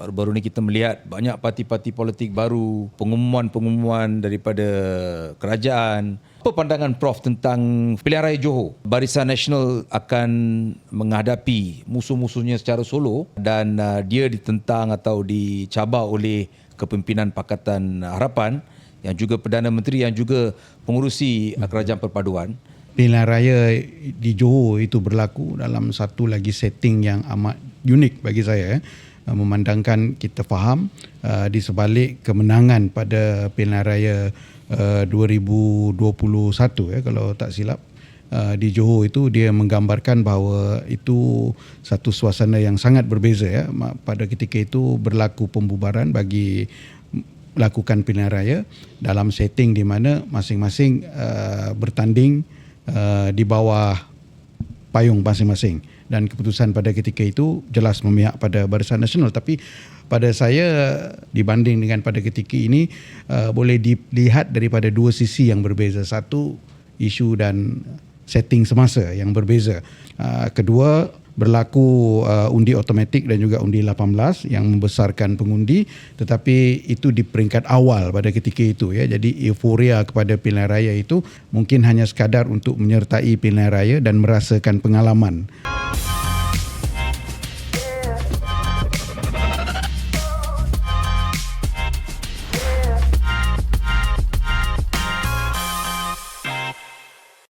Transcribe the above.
Baru-baru ni kita melihat banyak parti-parti politik baru, pengumuman-pengumuman daripada kerajaan. Apa pandangan Prof tentang pilihan raya Johor? Barisan Nasional akan menghadapi musuh-musuhnya secara solo dan dia ditentang atau dicabar oleh kepimpinan Pakatan Harapan yang juga Perdana Menteri yang juga pengurusi Kerajaan Perpaduan. Pilihan raya di Johor itu berlaku dalam satu lagi setting yang amat unik bagi saya. Memandangkan kita faham di sebalik kemenangan pada pilihan raya 2021 kalau tak silap di Johor itu, dia menggambarkan bahawa itu satu suasana yang sangat berbeza ya. Pada ketika itu berlaku pembubaran bagi lakukan pilihan raya dalam setting di mana masing-masing bertanding di bawah payung masing-masing, dan keputusan pada ketika itu jelas memihak pada Barisan Nasional. Tapi pada saya, dibanding dengan pada ketika ini, boleh dilihat daripada dua sisi yang berbeza. Satu, isu dan setting semasa yang berbeza. Kedua, berlaku undi automatik dan juga undi 18 yang membesarkan pengundi, tetapi itu di peringkat awal pada ketika itu ya. Jadi euforia kepada pilihan raya itu mungkin hanya sekadar untuk menyertai pilihan raya dan merasakan pengalaman.